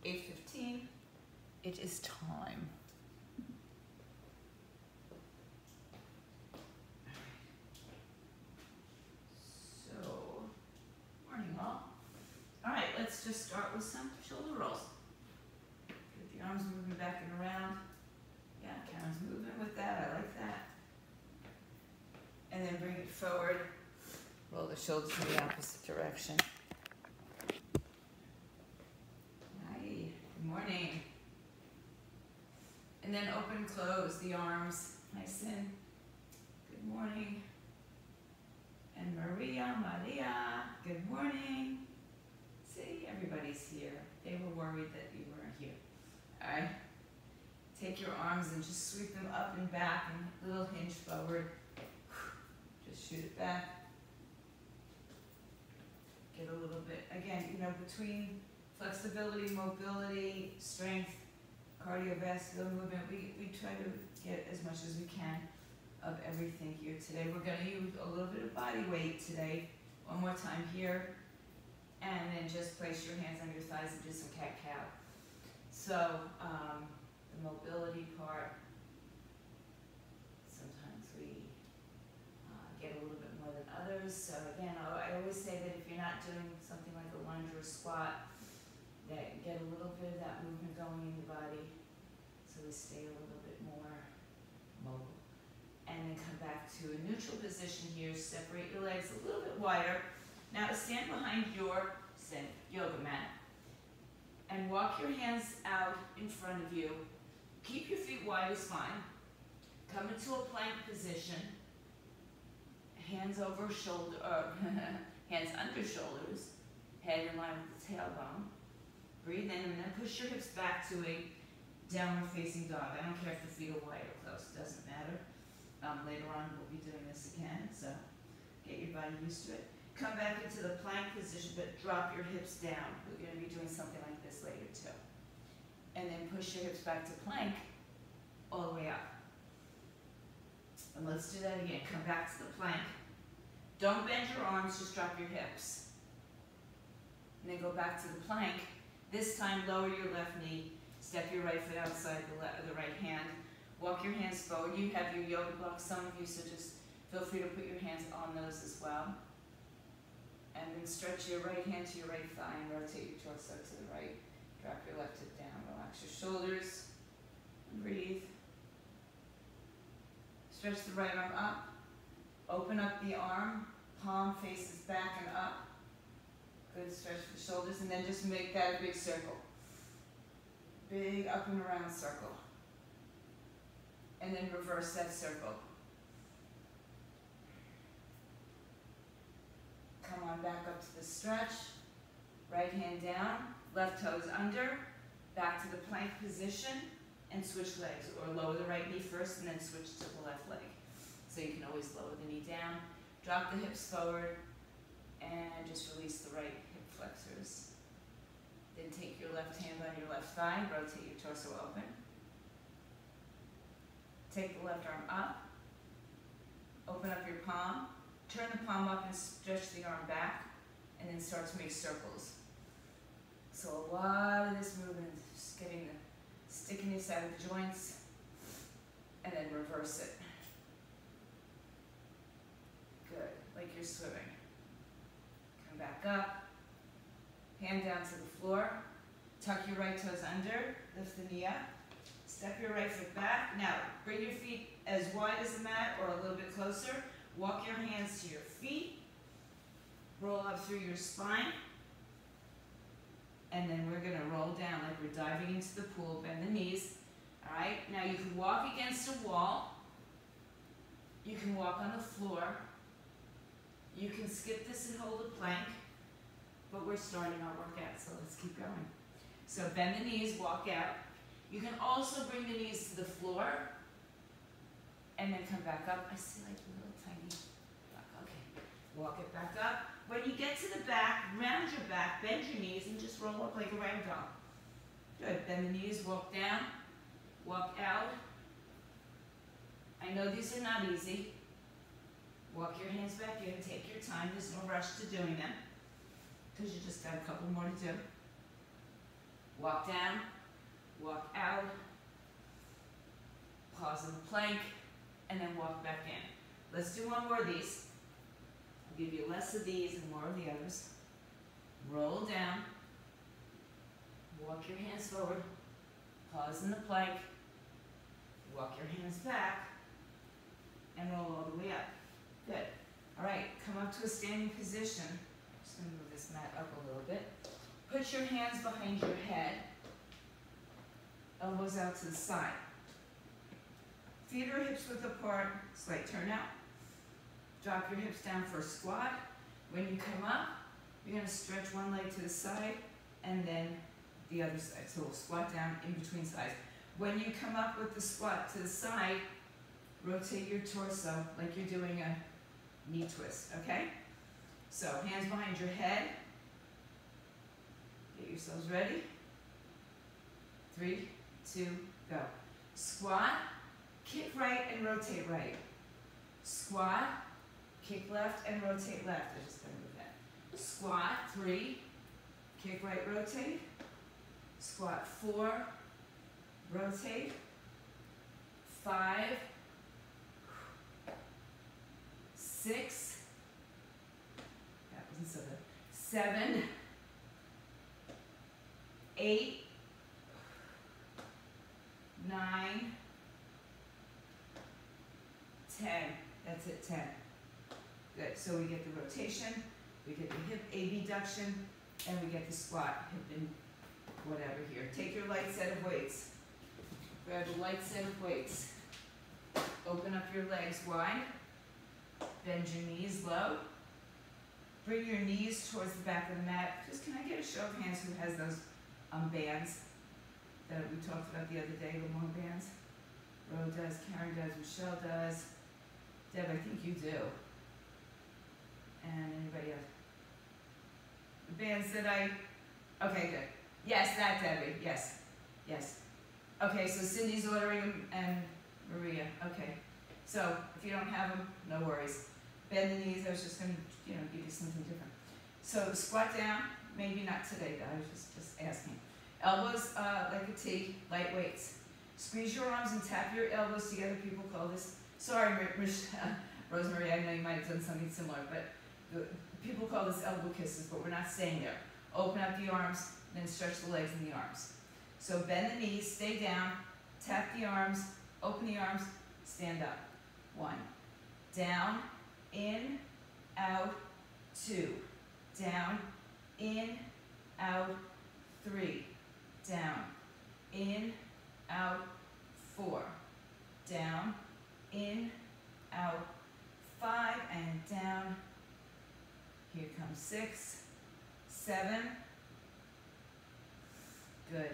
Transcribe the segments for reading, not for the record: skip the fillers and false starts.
8:15. It is time. So, morning all. All right, let's just start with some shoulder rolls. Get the arms moving back and around. Yeah, Karen's moving with that. I like that. And then bring it forward. Roll the shoulders in the opposite direction. Hi, good morning. And then open, close the arms. Nice and good morning. And Maria, good morning. See, everybody's here. They were worried that you weren't here. All right. Take your arms and just sweep them up and back and a little hinge forward. Just shoot it back. Get a little bit, again, between flexibility, mobility, strength, cardiovascular movement, we try to get as much as we can of everything here today. We're going to use a little bit of body weight today. One more time here. And then just place your hands on your thighs and do some cat-cow. So, the mobility part, sometimes we get a little bit more than others. So again, I always say that if you're not doing something like a lunge or a squat, that get a little bit of that movement going in the body so we stay a little bit more mobile. And then come back to a neutral position here. Separate your legs a little bit wider. Now stand behind your yoga mat and walk your hands out in front of you. Keep your feet wide as fine. Come into a plank position. Hands over shoulder, hands under shoulders. Head in line with the tailbone. Breathe in and then push your hips back to a downward facing dog. I don't care if the feet are wide or close. It doesn't matter. Later on we'll be doing this again, so get your body used to it. Come back into the plank position, but drop your hips down. We're going to be doing something like this later too. And then push your hips back to plank all the way up. And let's do that again. Come back to the plank. Don't bend your arms, just drop your hips. And then go back to the plank. This time lower your left knee. Step your right foot outside the right hand. Walk your hands forward. You have your yoga blocks, some of you, so just feel free to put your hands on those as well. And then stretch your right hand to your right thigh and rotate your torso to the right. Drop your left hip down. Relax your shoulders. And breathe. Stretch the right arm up. Open up the arm. Palm faces back and up. Good. Stretch the shoulders. And then just make that a big circle. Big up and around circle. And then reverse that circle. Come on back up to the stretch. Right hand down. Left toes under. Back to the plank position. And switch legs. Or lower the right knee first and then switch to the left leg. So you can always lower the knee down. Drop the hips forward. And just release the right hip flexors. Then take your left hand on your left thigh. Rotate your torso open. Take the left arm up. Open up your palm. Turn the palm up and stretch the arm back. And then start to make circles. So a lot of this movement is just getting the stickiness out of the joints. And then reverse it. Good. Like you're swimming. Come back up. Hand down to the floor. Tuck your right toes under. Lift the knee up. Step your right foot back. Now, bring your feet as wide as the mat or a little bit closer. Walk your hands to your feet. Roll up through your spine. And then we're going to roll down like we're diving into the pool. Bend the knees. All right? Now, you can walk against a wall. You can walk on the floor. You can skip this and hold a plank. But we're starting our workout, so let's keep going. So bend the knees, walk out. You can also bring the knees to the floor and then come back up. I see like a little tiny block. Okay. Walk it back up. When you get to the back, round your back, bend your knees, and just roll up like a rag doll. Good. Bend the knees, walk down, walk out. I know these are not easy. Walk your hands back in. Take your time. There's no rush to doing them because you just got a couple more to do. walk down, walk out, pause in the plank, and then walk back in. Let's do one more of these. I'll give you less of these and more of the others. Roll down, walk your hands forward, pause in the plank, walk your hands back, and roll all the way up. Good. All right, come up to a standing position. I'm just going to move this mat up a little bit. Put your hands behind your head, elbows out to the side. Feet or hips width apart, slight turnout. Drop your hips down for a squat. When you come up, you're going to stretch one leg to the side and then the other side. So we'll squat down in between sides. When you come up with the squat to the side, rotate your torso like you're doing a knee twist, okay? So hands behind your head. Get yourselves ready. 3, 2, go. Squat, kick right and rotate right. Squat, kick left and rotate left. I'm just going to move that. Squat, 3, kick right, rotate. Squat, 4, rotate. 5, 6, that wasn't so good. 7, 8, 9, 10. That's it, 10. Good. So we get the rotation, we get the hip abduction, and we get the squat, hip and whatever here. Take your light set of weights. Grab a light set of weights. Open up your legs wide. Bend your knees low. Bring your knees towards the back of the mat. Just can I get a show of hands who has those bands that we talked about the other day, the long bands? Ro does, Karen does, Michelle does. Deb, I think you do. And anybody else? The bands that okay, good. Yes, that Debbie, yes, yes. Okay, so Cindy's ordering them and Maria, okay. So if you don't have them, no worries. Bend the knees, I was just gonna, give you something different. So squat down, maybe not today, guys, just asking. Elbows like a T, light weights. Squeeze your arms and tap your elbows together. People call this, sorry, Rosemary, I know you might have done something similar, but people call this elbow kisses, but we're not staying there. Open up the arms, then stretch the legs and the arms. So bend the knees, stay down, tap the arms, open the arms, stand up. 1. Down, in, out, 2. Down, in, out, 3. Down, in, out, 4. Down, in, out, 5, and down. Here comes 6, 7. Good.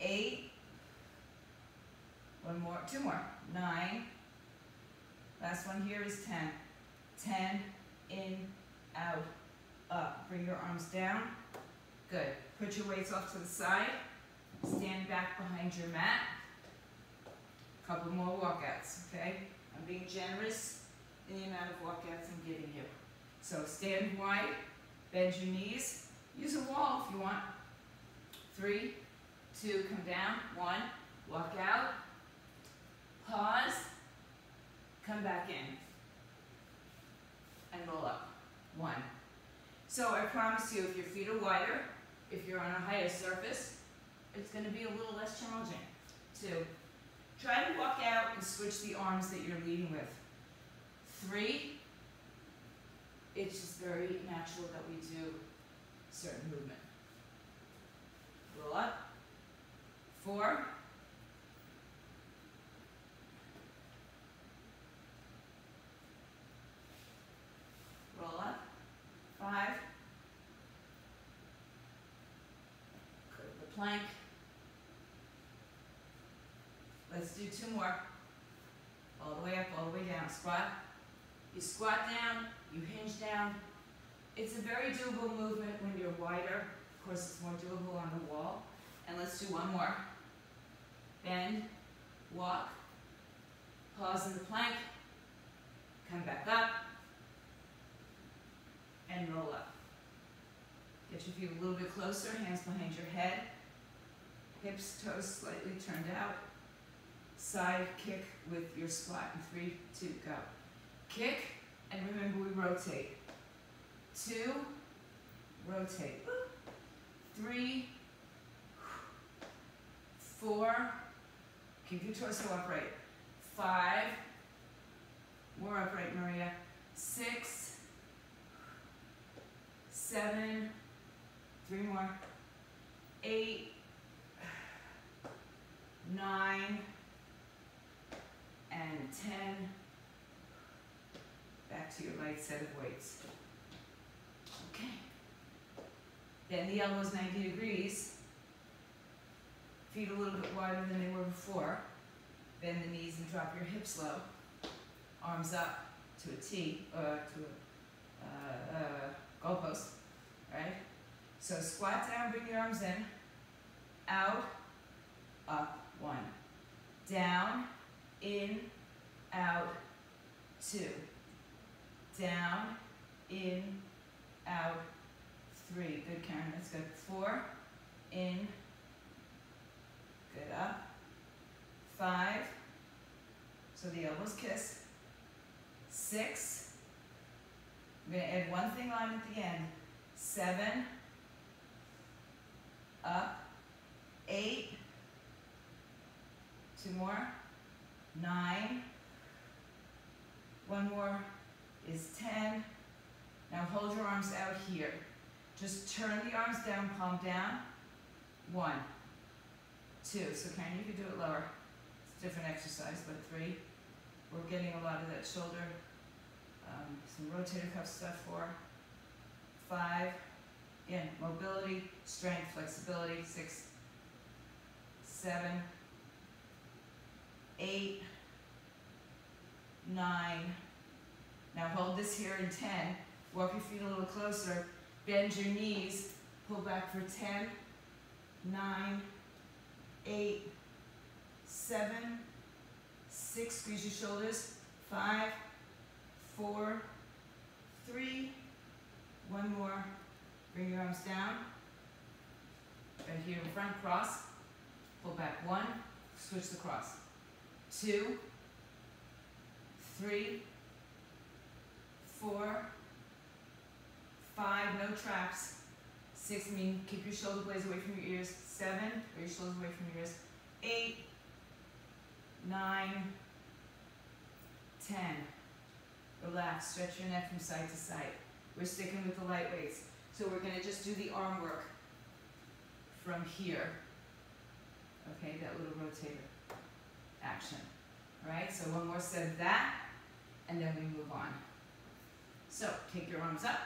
8. One more, 2 more. 9. Last one here is 10. 10, in, out, up. Bring your arms down. Good. Put your weights off to the side. Stand back behind your mat. Couple more walkouts, okay? I'm being generous in the amount of walkouts I'm giving you. So stand wide, bend your knees. Use a wall if you want. 3, 2, come down. 1, walk out. Pause. Come back in. And roll up. 1. So I promise you, if your feet are wider, if you're on a higher surface, it's going to be a little less challenging. 2. Try to walk out and switch the arms that you're leading with. 3. It's just very natural that we do certain movement. Roll up. 4. Roll up. 5. Go to the plank. Let's do 2 more. All the way up, all the way down. Squat. You squat down, you hinge down. It's a very doable movement when you're wider. Of course, it's more doable on the wall. And let's do 1 more. Bend, walk, pause in the plank, come back up, and roll up. Get your feet a little bit closer, hands behind your head. hips, toes slightly turned out. Side kick with your squat in 3, 2, go. Kick, and remember we rotate. 2, rotate. 3, 4, keep your torso upright. 5, more upright, Maria. 6, 7, 3 more. 8, 9, and 10. Back to your light set of weights. Okay. Bend the elbows 90 degrees. Feet a little bit wider than they were before. Bend the knees and drop your hips low. Arms up to a T, to a goalpost, right? So squat down, bring your arms in. Out, up, 1. Down, in, out, 2. Down, in, out, 3. Good, Karen, that's good. 4, in, good, up. 5, so the elbows kiss. 6, I'm going to add one thing on at the end. 7, up. 8, 2 more. 9, 1 more is 10. Now hold your arms out here. Just turn the arms down, palm down. 1, 2. So Karen, you could do it lower. It's a different exercise, but 3. We're getting a lot of that shoulder, some rotator cuff stuff. 4, 5. Again, mobility, strength, flexibility. 6, 7, 8, 9. Now hold this here in 10. Walk your feet a little closer. Bend your knees. Pull back for 10, 9, 8, 7, 6. Squeeze your shoulders. 5, 4, 3. 1 more. Bring your arms down. Right here in front, cross. Pull back. 1. Switch the cross. 2, 3, 4, 5, no traps. 6, keep your shoulder blades away from your ears. 7, or your shoulders away from your ears. 8, 9, 10. Relax, stretch your neck from side to side. We're sticking with the light weights. So we're going to just do the arm work from here. Okay, that little rotator action. Alright, so one more set of that, and then we move on. So, take your arms up.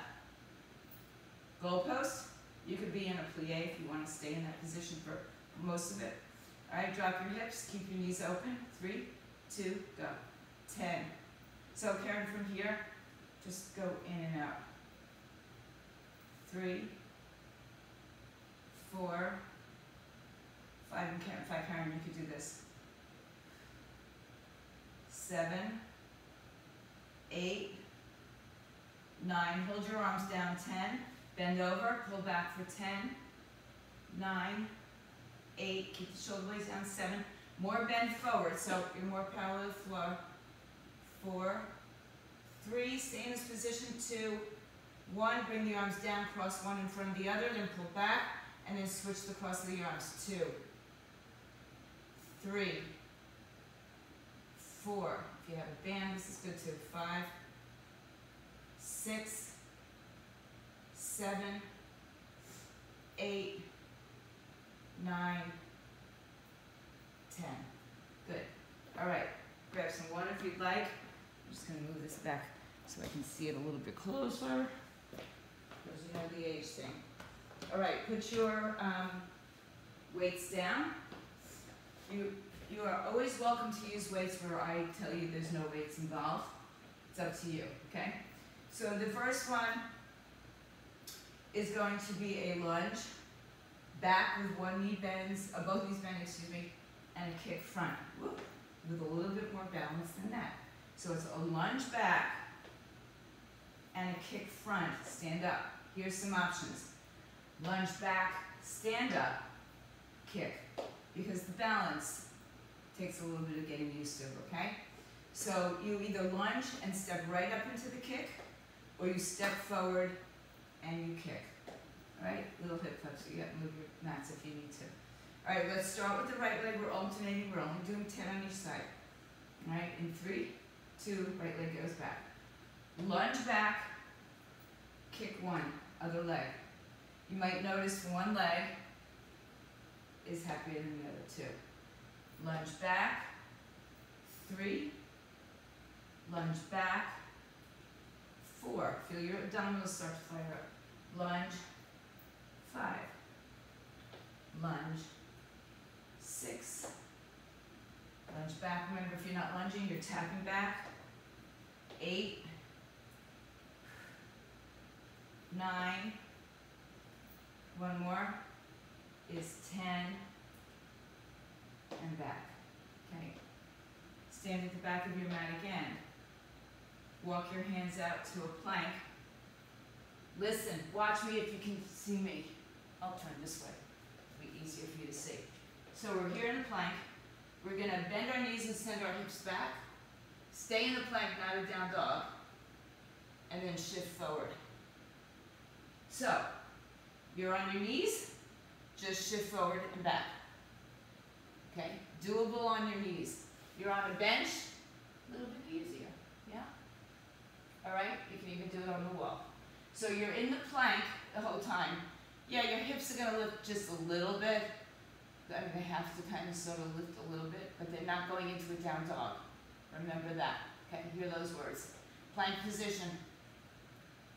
Goalpost. You could be in a plie if you want to stay in that position for most of it. Alright, drop your hips, keep your knees open. 3, 2, go. 10. So, Karen, from here, just go in and out. 3, 4, 5, and Karen, you could do this. 7, 8, 9, hold your arms down. 10, bend over, pull back for 10, 9, 8, keep the shoulder blades down. 7, more bend forward, so you're more parallel to the floor. 4, 3, stay in this position. 2, 1, bring the arms down, cross one in front of the other, then pull back, and then switch the cross of the arms. 2, 3, 4, if you have a band, this is good too. 5, 6, 7, 8, 9, 10. Good. All right, grab some water if you'd like. I'm just going to move this back so I can see it a little bit closer, because you know the age thing. All right, put your weights down. You are always welcome to use weights where I tell you there's no weights involved. It's up to you, okay? So the first one is going to be a lunge, back with one knee bends, both knees bend, excuse me, and a kick front. Whoop, with a little bit more balance than that. So it's a lunge back and a kick front, stand up. Here's some options. Lunge back, stand up, kick. because the balance takes a little bit of getting used to, okay? So you either lunge and step right up into the kick, or you step forward and you kick. All right, little hip flips, so you have to move your mats if you need to. All right, let's start with the right leg. We're alternating, we're only doing 10 on each side. All right, in 3, 2, right leg goes back. Lunge back, kick one, other leg. You might notice one leg is happier than the other two. Lunge back, 3, lunge back, 4. Feel your abdominals start to fire up. Lunge, 5. Lunge, 6. Lunge back. Remember, if you're not lunging, you're tapping back. 8, 9. One more is 10 and back. Okay. Stand at the back of your mat again. Walk your hands out to a plank. Listen, watch me if you can see me. I'll turn this way. It'll be easier for you to see. So we're here in the plank. We're going to bend our knees and send our hips back. Stay in the plank, not a down dog. And then shift forward. So, you're on your knees, just shift forward and back. Okay? Doable on your knees. You're on a bench, a little bit easier. Yeah? Alright? You can even do it on the wall. So you're in the plank the whole time. Yeah, your hips are going to lift just a little bit. I mean, they have to kind of sort of lift a little bit, but they're not going into a down dog. Remember that. Okay? Hear those words. Plank position.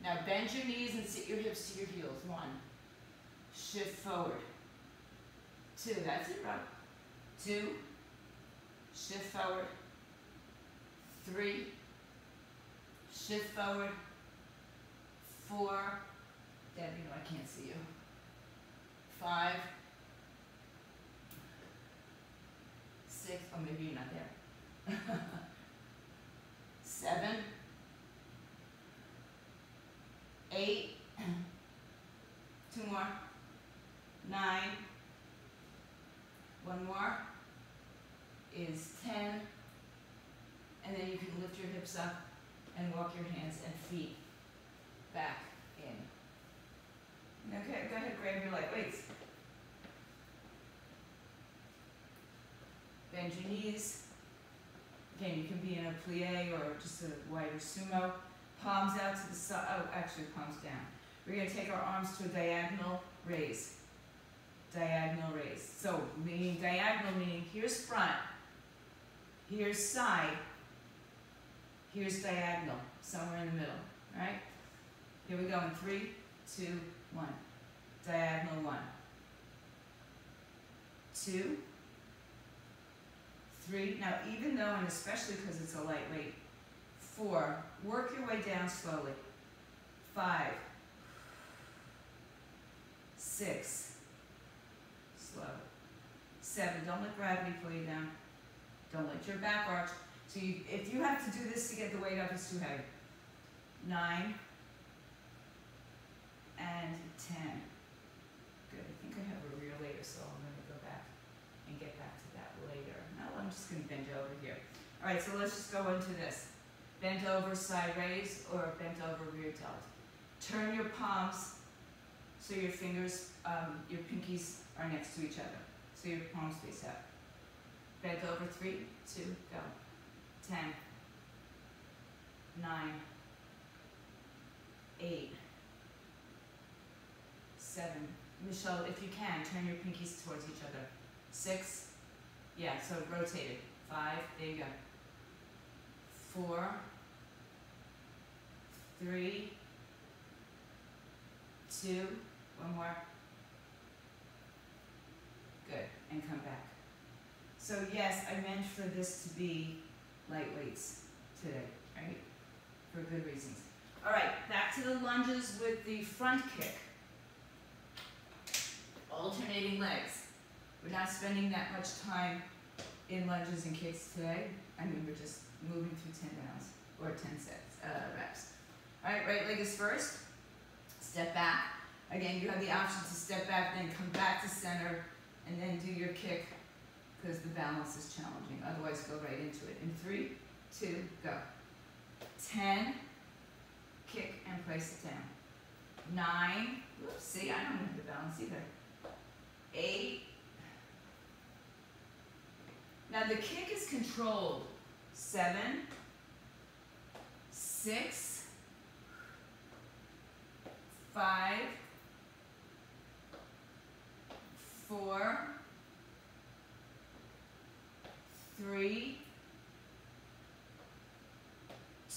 Now bend your knees and sit your hips to your heels. 1. Shift forward. 2. That's it, right? 2. Shift forward. 3. Shift forward. 4. Deb, you know I can't see you. 5. 6. Oh, maybe you're not there. 7. 8. 2 more. 9. 1 more is 10. And then you can lift your hips up and walk your hands and feet back in. Okay, go ahead, grab your light weights. Bend your knees. Again, you can be in a plie or just a wider sumo. Palms out to the side. Oh, actually, palms down. We're going to take our arms to a diagonal raise. Diagonal raise. So, meaning diagonal, meaning here's front, here's side, here's diagonal, somewhere in the middle. All right? Here we go in 3, 2, 1. Diagonal 1. 2, 3. Now, even though, and especially because it's a lightweight, 4. Work your way down slowly. 5. 6. Slow. 7. Don't let gravity pull you down. Don't let your back arch. So if you have to do this to get the weight up, it's too heavy. 9 and 10. Good. I think I have a rear later, so I'm going to go back and get back to that later. No, I'm just going to bend over here. All right, so let's just go into this. Bent over side raise or bent over rear delt. Turn your palms so your fingers, your pinkies are next to each other. So your palms face up. Bent over 3, 2, go. 10, 9, 8, 7. Michelle, if you can, turn your pinkies towards each other. 6, yeah, so rotate it. 5, there you go. 4, 3, 2, 1 more. Good, and come back. So yes, I meant for this to be light weights today, right? For good reasons. All right, back to the lunges with the front kick. Alternating legs. We're not spending that much time in lunges and kicks today. I mean, we're just moving through 10 rounds or 10 reps. All right, right leg is first. Step back. Again, you have the option to step back, then come back to center, and then do your kick because the balance is challenging. Otherwise, go right into it. In 3, 2, go. 10, kick and place it down. 9, oops, see, I don't have the balance either. 8. Now the kick is controlled. 7, 6, 5, 4, 3,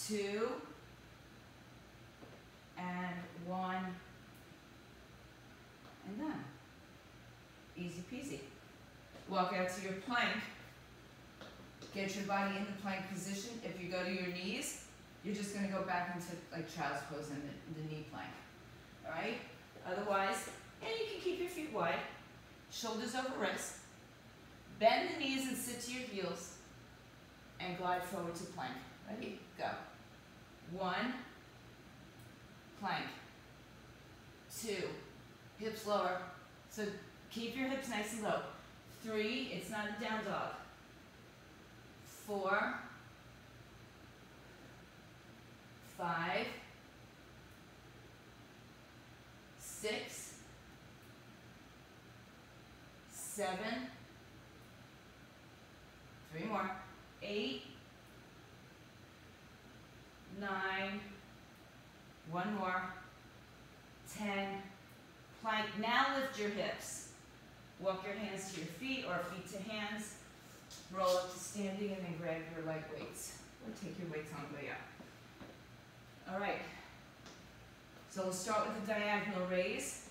2, and 1, and done. Easy peasy. Walk out to your plank. Get your body in the plank position. If you go to your knees, you're just going to go back into like child's pose in the knee plank. All right? Otherwise, and you can keep your feet wide, shoulders over wrists. Bend the knees and sit to your heels and glide forward to plank. Ready? Go. 1, plank. 2, hips lower. So keep your hips nice and low. 3, it's not a down dog. 4, 5, 6, 7, 3 more, 8, 9, 1 more, 10, plank. Now lift your hips. Walk your hands to your feet or feet to hands. Roll up to standing and then grab your leg weights. Or take your weights on the way up. All right. So we'll start with the diagonal raise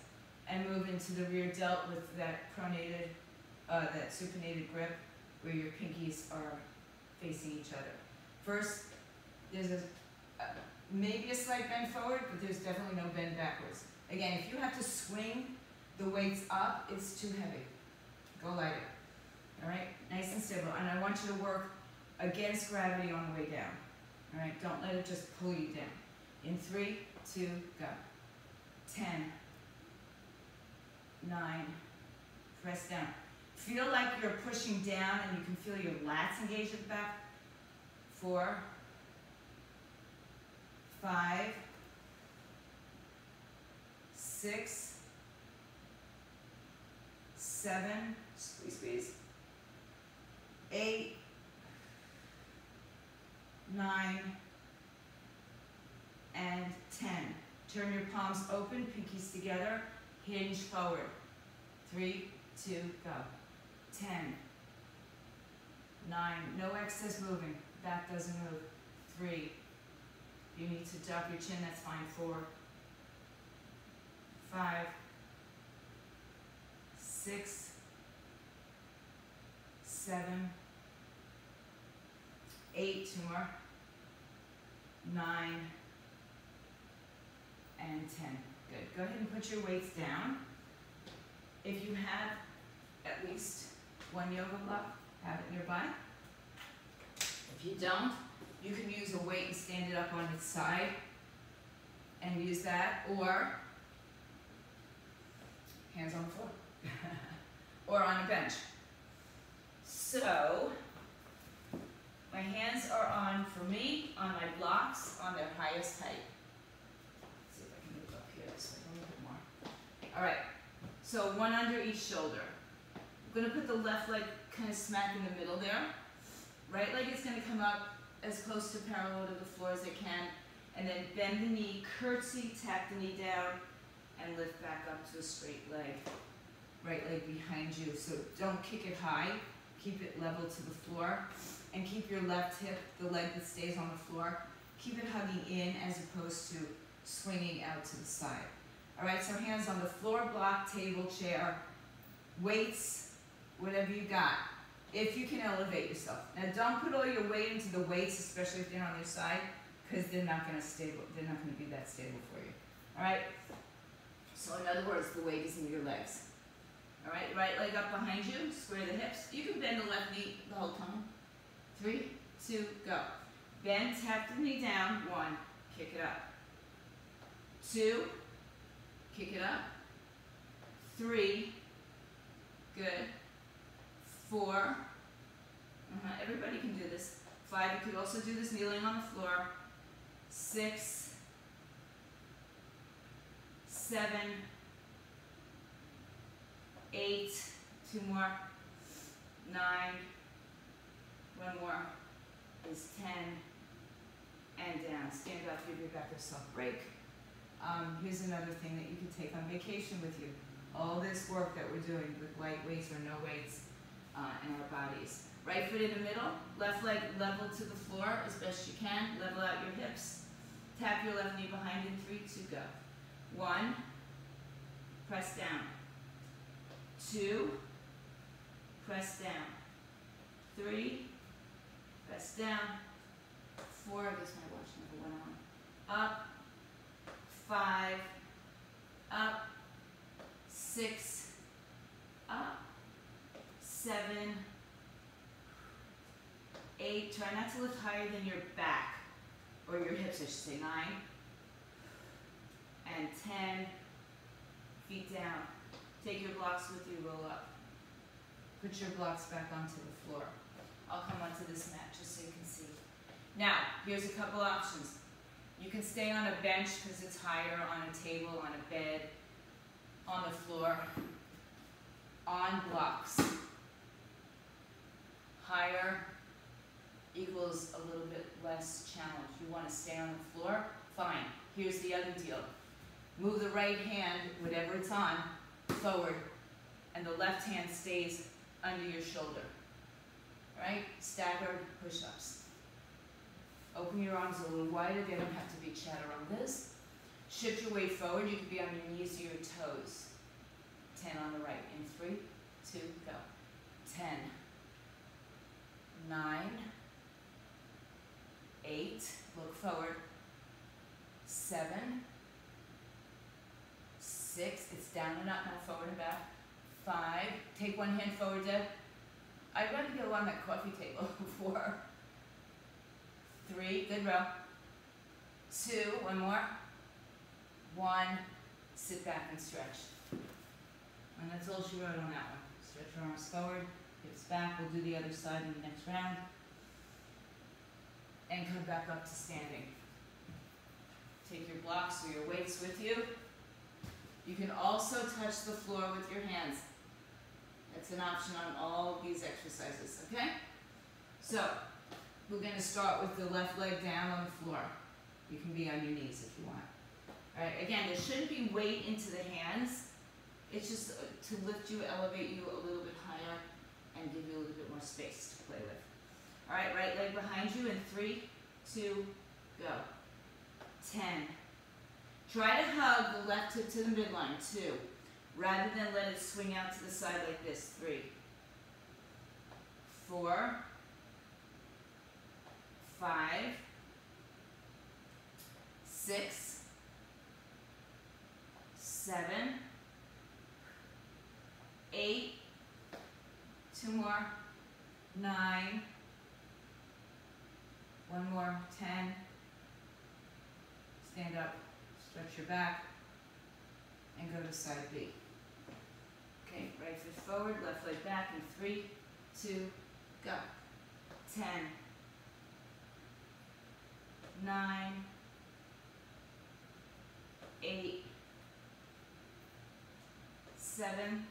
and move into the rear delt with that pronated, that supinated grip where your pinkies are facing each other. First, there's maybe a slight bend forward, but there's definitely no bend backwards. Again, if you have to swing the weights up, it's too heavy. Go lighter. All right, nice and stable. And I want you to work against gravity on the way down. All right, don't let it just pull you down. In 3, 2, go. 10, 9, press down. Feel like you're pushing down and you can feel your lats engage at the back. 4, 5, 6, 7, squeeze, squeeze. 8, 9, and 10. Turn your palms open, pinkies together, hinge forward. 3, 2, go. 10, 9, no excess moving, back doesn't move. 3, you need to duck your chin, that's fine. 4, 5, 6, 7, 8, 2 more, 9, and 10. Good. Go ahead and put your weights down. If you have at least one yoga block, have it nearby. If you don't, you can use a weight and stand it up on its side and use that, or hands on the floor, or on a bench. So, my hands are on, for me, on my blocks, on their highest height. Let's see if I can move up here this way a little bit more. All right, so one under each shoulder. I'm gonna put the left leg kind of smack in the middle there. Right leg is gonna come up as close to parallel to the floor as it can, and then bend the knee, curtsy, tap the knee down, and lift back up to a straight leg. Right leg behind you, so don't kick it high. Keep it level to the floor, and keep your left hip, the leg that stays on the floor, keep it hugging in as opposed to swinging out to the side. All right, so hands on the floor, block, table, chair, weights, whatever you got, if you can elevate yourself. Now don't put all your weight into the weights, especially if they're on your side, because they're not going to be that stable for you. All right, so in other words, the weight is in your legs. All right, right leg up behind you, square the hips. You can bend the left knee the whole time. 3, 2, go. Bend, tap the knee down. 1, kick it up. 2, kick it up. 3, good. 4, everybody can do this. 5, you could also do this kneeling on the floor. 6, 7, 8, 2 more, 9, 1 more is 10, and down. Stand up, give your back a soft break. Here's another thing that you can take on vacation with you. All this work that we're doing with light weights or no weights in our bodies. Right foot in the middle, left leg level to the floor as best you can. Level out your hips. Tap your left knee behind in 3, 2, go. 1, press down. 2, press down. 3, press down. 4, I guess my watch never went on. Up. 5, up. 6, up. 7, 8. Try not to lift higher than your back, or your hips, I should say. 9, and 10. Feet down. Take your blocks with you, roll up. Put your blocks back onto the floor. I'll come onto this mat just so you can see. Now, here's a couple options. You can stay on a bench because it's higher, on a table, on a bed, on the floor, on blocks. Higher equals a little bit less challenge. You want to stay on the floor? Fine. Here's the other deal. Move the right hand, whatever it's on, forward, and the left hand stays under your shoulder. Right? Staggered push-ups. Open your arms a little wider. They don't have to be chaturanga. Shift your weight forward. You can be on your knees or your toes. 10 on the right. In 3, 2, go. 10, 9, 8, look forward. 7, 6, it's down and up, not forward and back. 5, take one hand forward, Deb. I'd rather go on that coffee table. 4, 3, good row. 2, one more. 1, sit back and stretch. And that's all she wrote on that one. Stretch your arms forward, hips back. We'll do the other side in the next round. And come back up to standing. Take your blocks or your weights with you. You can also touch the floor with your hands. That's an option on all of these exercises, okay? So, we're going to start with the left leg down on the floor. You can be on your knees if you want. All right, again, there shouldn't be weight into the hands. It's just to lift you, elevate you a little bit higher, and give you a little bit more space to play with. All right, right leg behind you in 3, 2, go. 10. Try to hug the left hip to the midline, 2, rather than let it swing out to the side like this, 3, 4, 5, 6, 7, 8, 2 more, 9, 1 more, 10, stand up, stretch your back, and go to side B. Okay, right foot forward, left leg back in 3, 2, go. 10, 9, 8, 7,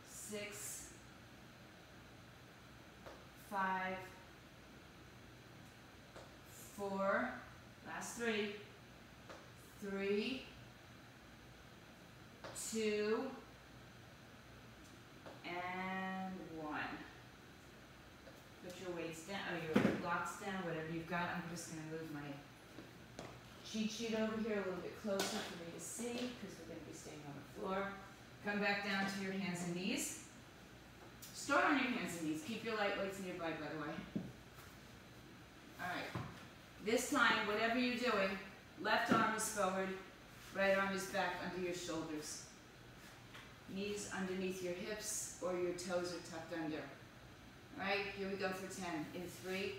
6, 5, 4, last 3, 3, 2, and 1. Put your weights down, or your blocks down, whatever you've got. I'm just going to move my cheat sheet over here a little bit closer for me to see, because we're going to be staying on the floor. Come back down to your hands and knees. Start on your hands and knees. Keep your light weights nearby, by the way. All right. This time, whatever you're doing, left arm is forward, right arm is back under your shoulders. Knees underneath your hips or your toes are tucked under. All right, here we go for 10. In 3,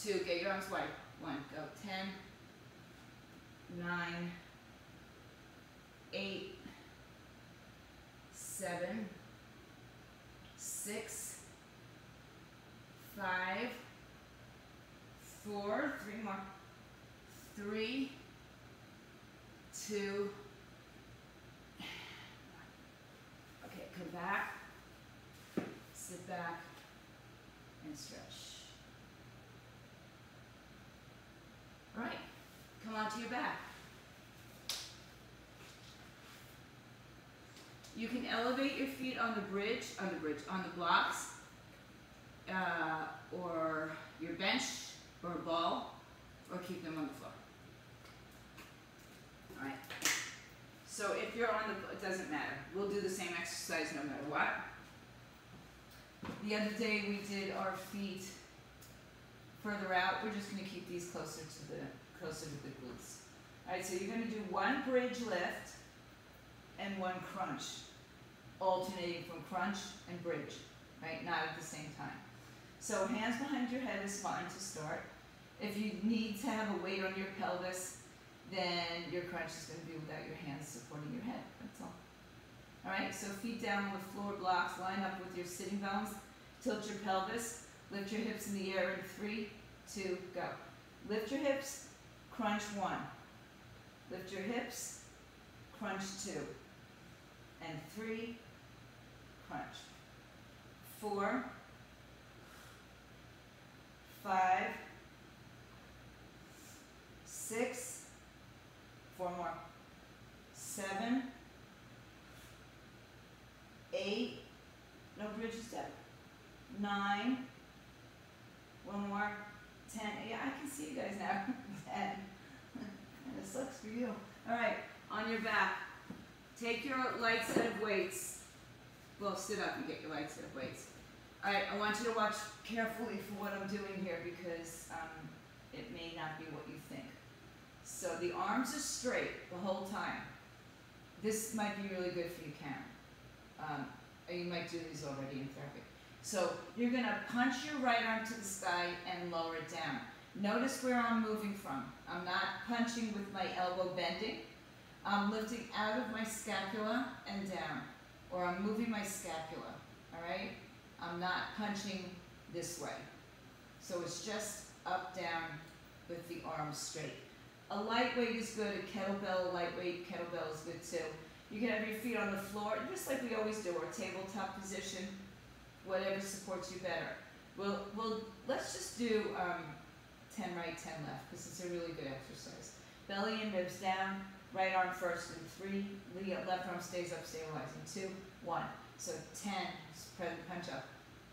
2, get your arms wide. 1, go. 10, 9, 8, 7, 6, 5, 4, 3 more, 3, 2, okay, come back, sit back, and stretch. All right, come onto your back. You can elevate your feet on the blocks, or your bench, or a ball, or keep them on the floor. All right. So if you're on it doesn't matter. We'll do the same exercise no matter what. The other day we did our feet further out. We're just going to keep these closer to the glutes. All right. So you're going to do one bridge lift and one crunch, alternating from crunch and bridge, right? Not at the same time. So hands behind your head is fine to start. If you need to have a weight on your pelvis, then your crunch is going to be without your hands supporting your head. That's all. All right, so feet down on the floor blocks, line up with your sitting bones, tilt your pelvis, lift your hips in the air in 3, 2, go. Lift your hips, crunch 1. Lift your hips, crunch 2. And 3, crunch. 4, 5, 6, 4 more, 7, 8, no bridge step, 9, 1 more, 10, yeah, I can see you guys now, 10, and it sucks for you. All right, on your back, take your light set of weights. Well, sit up and get your light set of weights. All right, I want you to watch carefully for what I'm doing here because it may not be what you think. So the arms are straight the whole time. This might be really good for you, Karen. You might do these already in therapy. So you're going to punch your right arm to the sky and lower it down. Notice where I'm moving from. I'm not punching with my elbow bending. I'm lifting out of my scapula and down. Or I'm moving my scapula, all right? I'm not punching this way. So it's just up, down with the arms straight. A lightweight is good, a kettlebell, a lightweight kettlebell is good too. You can have your feet on the floor, just like we always do, our tabletop position, whatever supports you better. Let's just do 10 right, 10 left, because it's a really good exercise. Belly and ribs down, right arm first in 3, the left arm stays up, stabilizing, 2, 1. So 10, punch up,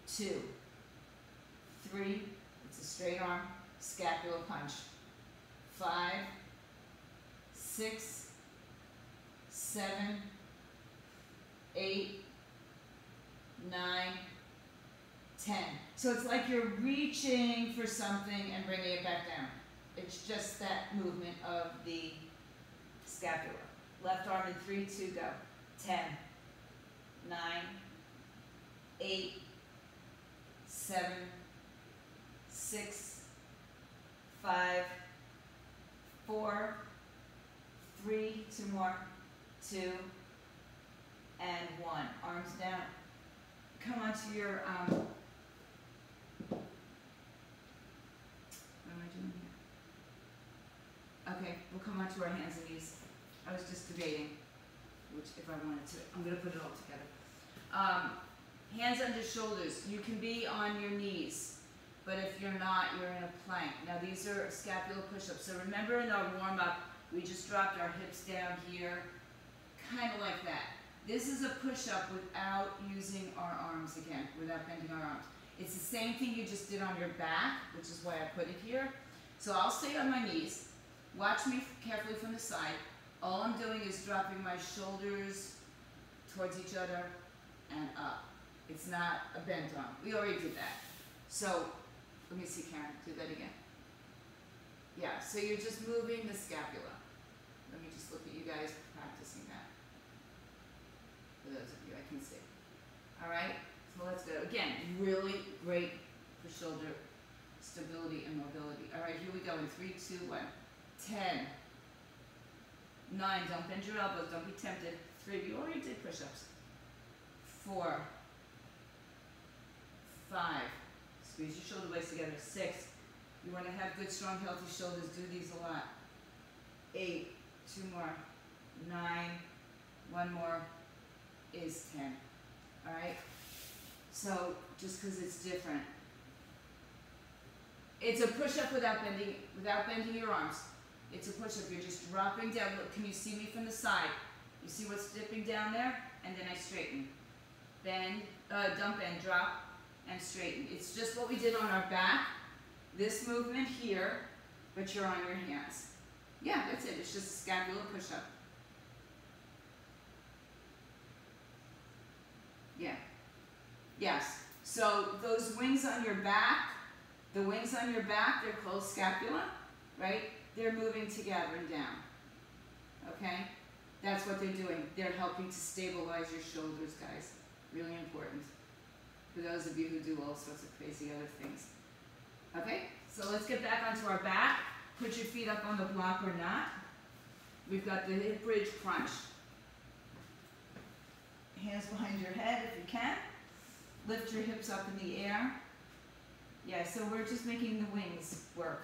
2, 3, it's a straight arm, scapular punch. 5, 6, 7, 8, 9, 10. So it's like you're reaching for something and bringing it back down. It's just that movement of the scapula. Left arm in 3, 2, go. 10, 9, 8, 7, 6, 5, 4, 3, 2 more, 2, and 1. Arms down. Come onto your, what am I doing here? Okay, we'll come onto our hands and knees. I was just debating which, if I wanted to. I'm going to put it all together. Hands under shoulders. You can be on your knees. But if you're not, you're in a plank. Now these are scapular push-ups. So remember in our warm-up, we just dropped our hips down here, kind of like that. This is a push-up without using our arms again, without bending our arms. It's the same thing you just did on your back, which is why I put it here. So I'll stay on my knees. Watch me carefully from the side. All I'm doing is dropping my shoulders towards each other and up. It's not a bent arm. We already did that. So let me see, Karen, do that again. Yeah, so you're just moving the scapula. Let me just look at you guys practicing that. For those of you, I can see. All right, so let's go. Again, really great for shoulder stability and mobility. All right, here we go in 3, 2, 1. 10, 9, don't bend your elbows, don't be tempted. 3, you already did push-ups. 4, 5. Squeeze your shoulder blades together. 6. You want to have good, strong, healthy shoulders. Do these a lot. 8. 2 more. 9. 1 more is 10. All right? So, just because it's different. It's a push-up without bending your arms. It's a push-up. You're just dropping down. Look, can you see me from the side? You see what's dipping down there? And then I straighten. Bend, dump and drop, and straighten. It's just what we did on our back. This movement here, but you're on your hands. Yeah, that's it. It's just a scapular push-up. Yeah. Yes. So those wings on your back, the wings on your back, they're called scapula, right? They're moving together and down. Okay? That's what they're doing. They're helping to stabilize your shoulders, guys. Really important. For those of you who do all sorts of crazy other things. Okay? So let's get back onto our back. Put your feet up on the block or not. We've got the hip bridge crunch. Hands behind your head if you can. Lift your hips up in the air. Yeah, so we're just making the wings work.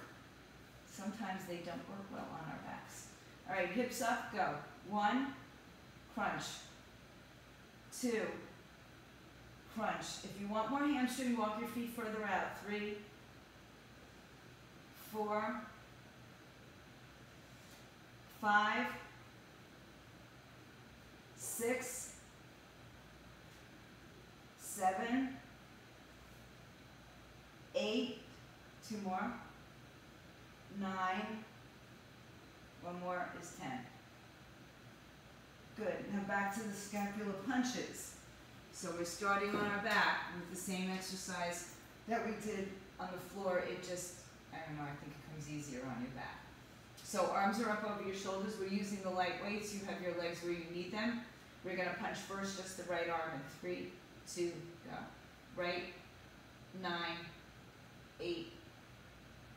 Sometimes they don't work well on our backs. All right, hips up, go. 1, crunch. 2, crunch. If you want more hamstring, walk your feet further out. 3, 4, 5, 6, 7, 8, 2 more, 9, 1 more is 10. Good, now back to the scapular punches. So we're starting on our back with the same exercise that we did on the floor. It just, I don't know, I think it comes easier on your back. So arms are up over your shoulders. We're using the light weights. You have your legs where you need them. We're going to punch first just the right arm in 3, 2, go. Right, 9, 8,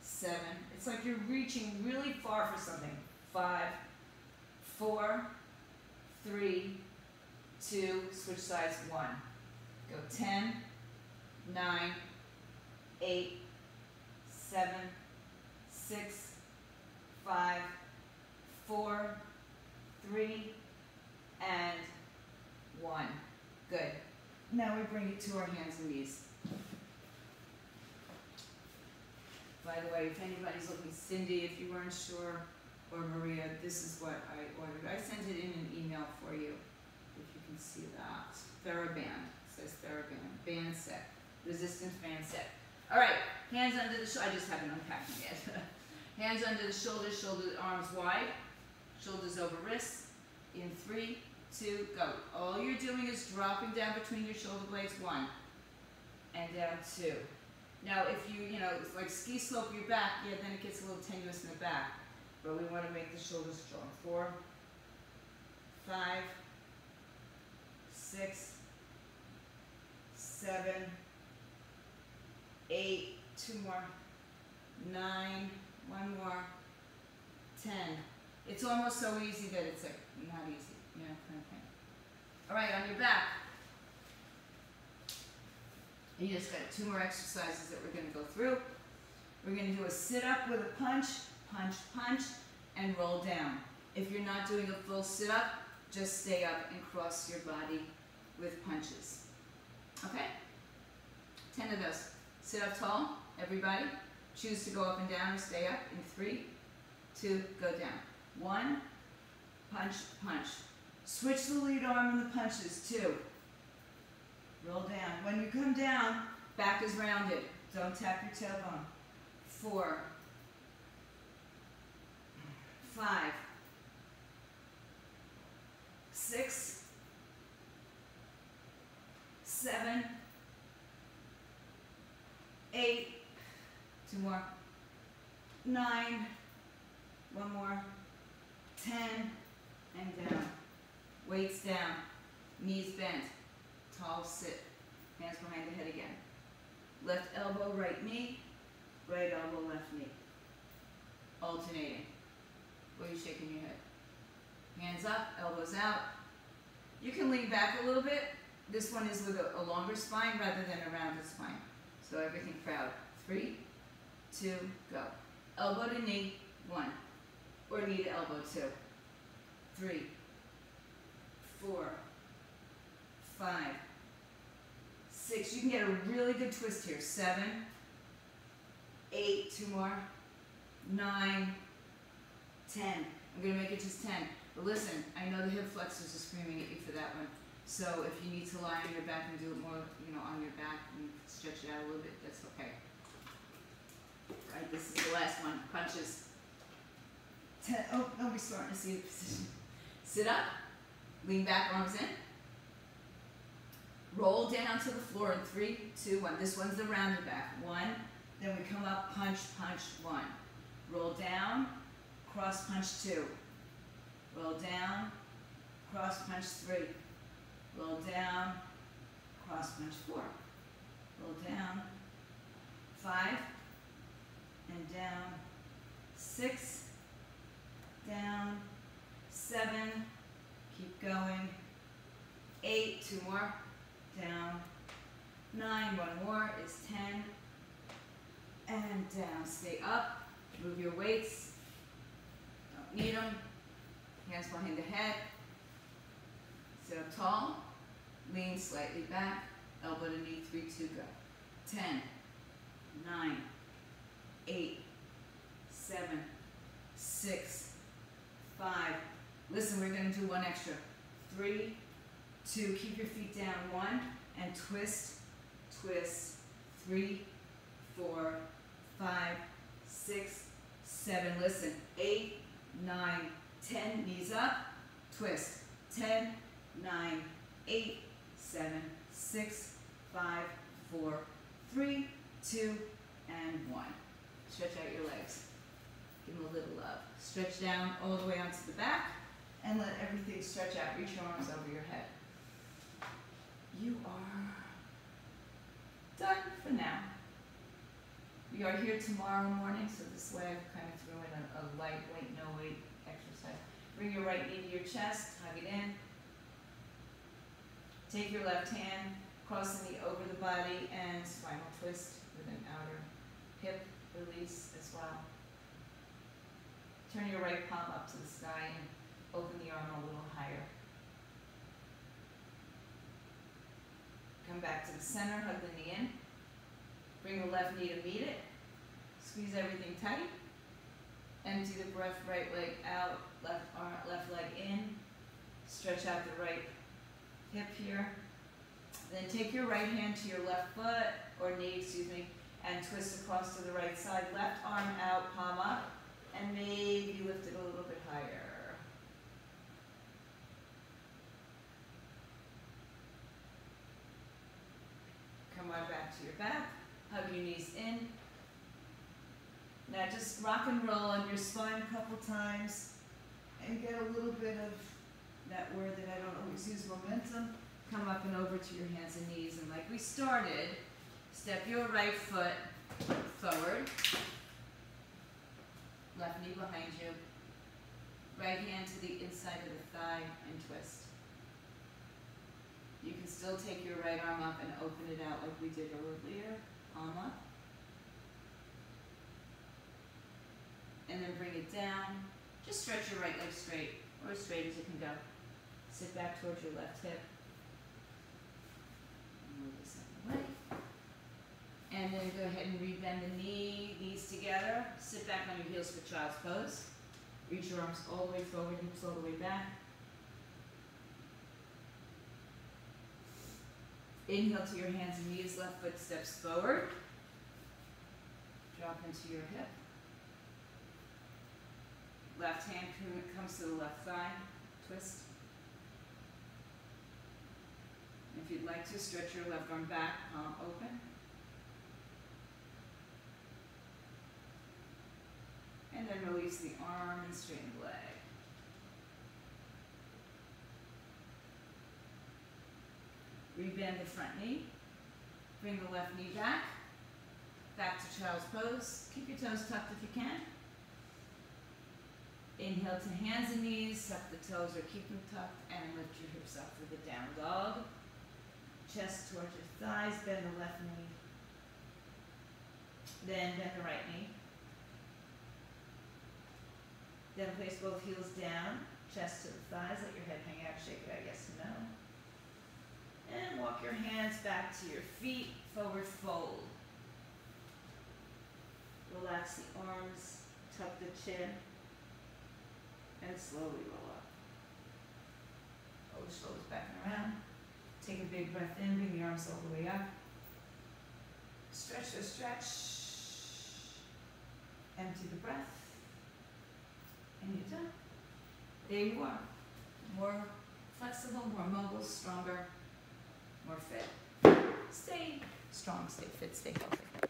7. It's like you're reaching really far for something. 5, 4, 3, 2, switch sides, 1. Go 10, 9, 8, 7, 6, 5, 4, 3, and 1. Good. Now we bring it to our hands and knees. By the way, if anybody's looking, Cindy, if you weren't sure, or Maria, this is what I ordered. I sent it in an email for you, if you can see that. TheraBand, it says TheraBand, band set, resistance band set. All right, hands under the shoulders, I just haven't unpacked them yet. Hands under the shoulders, arms wide, shoulders over wrists, in 3, 2, go. All you're doing is dropping down between your shoulder blades, 1, and down 2. Now, if you know, it's like ski slope your back, yeah, then it gets a little tenuous in the back. But we want to make the shoulders strong. 4, 5, 6, 7, 8, 2 more, 9, 1 more, 10. It's almost so easy that it's like not easy, you know, kind of thing. All right, on your back. And you just got 2 more exercises that we're going to go through. We're going to do a sit-up with a punch, punch, punch, and roll down. If you're not doing a full sit-up, just stay up and cross your body with punches. Okay? 10 of those. Sit up tall, everybody. Choose to go up and down or stay up in 3, 2, go down. 1, punch, punch. Switch the lead arm and the punches, 2. Roll down. When you come down, back is rounded. Don't tap your tailbone. 4, 5, 6, 7, 8, 2 more, 9, 1 more, 10, and down. Weights down, knees bent, tall sit, hands behind the head again. Left elbow, right knee, right elbow, left knee. Alternating. What are you shaking your head? Hands up, elbows out. You can lean back a little bit. This one is with a longer spine rather than a rounded spine. So everything proud. 3, 2, go. Elbow to knee, 1. Or knee to elbow, 2. 3, 4, 5, 6. You can get a really good twist here. 7, 8, 2 more, 9, 10. I'm going to make it just 10. But listen, I know the hip flexors are screaming at you for that one. So if you need to lie on your back and do it more, on your back and stretch it out a little bit, that's okay. All right, this is the last one. Punches. 10. Oh, no, we're starting to see the position. Sit up. Lean back, arms in. Roll down to the floor in 3, 2, 1. This one's the rounded back. 1. Then we come up, punch, punch, 1. Roll down, cross punch 2. Roll down, cross punch 3. Roll down, cross punch 4. Roll down, 5, and down, 6, down, 7, keep going, 8, 2 more, down, 9, 1 more is 10, and down. Stay up, move your weights, don't need them, hands behind the head, sit up tall, lean slightly back, elbow to knee, 3, 2, go. 10, 9, 8, 7, 6, 5. Listen, we're going to do one extra. 3, 2, keep your feet down, 1, and twist, twist, 3, 4, 5, 6, 7. Listen, 8, 9, 10, knees up, twist, 10, 9, 8, 7, 6, 5, 4, 3, 2, and 1. Stretch out your legs. Give them a little love. Stretch down all the way onto the back and let everything stretch out. Reach your arms over your head. You are done for now. We are here tomorrow morning, so this way I've kind of thrown in a lightweight, no weight exercise. Bring your right knee to your chest, hug it in. Take your left hand, cross the knee over the body, and spinal twist with an outer hip release as well. Turn your right palm up to the sky and open the arm a little higher. Come back to the center, hug the knee in. Bring the left knee to meet it. Squeeze everything tight. Empty the breath, right leg out, left arm, left leg in. Stretch out the right hip here. Then take your right hand to your left foot, or knee, excuse me, and twist across to the right side. Left arm out, palm up, and maybe lift it a little bit higher. Come right back to your back. Hug your knees in. Now just rock and roll on your spine a couple times and get a little bit of that word that I don't always use, momentum. Come up and over to your hands and knees, and like we started, step your right foot forward, left knee behind you, right hand to the inside of the thigh and twist. You can still take your right arm up and open it out like we did earlier, palm up. And then bring it down. Just stretch your right leg straight, or as straight as you can go. Sit back towards your left hip. Move this out of the way. And then go ahead and rebend the knees together. Sit back on your heels for child's pose. Reach your arms all the way forward, hips all the way back. Inhale to your hands and knees, left foot steps forward. Drop into your hip. Left hand comes to the left thigh, twist. If you'd like to, stretch your left arm back, palm open. And then release the arm and straighten the leg. Rebend the front knee. Bring the left knee back. Back to child's pose. Keep your toes tucked if you can. Inhale to hands and knees, tuck the toes or keep them tucked, and lift your hips up for the down dog. Chest towards your thighs, bend the left knee. Then bend the right knee. Then place both heels down, chest to the thighs, let your head hang out, shake it out, yes, no. And walk your hands back to your feet, forward fold. Relax the arms, tuck the chin, and slowly roll up. Roll the shoulders back and around. Take a big breath in, bring the arms all the way up. Stretch, empty the breath, and you're done. There you are. More flexible, more mobile, stronger, more fit. Stay strong, stay fit, stay healthy.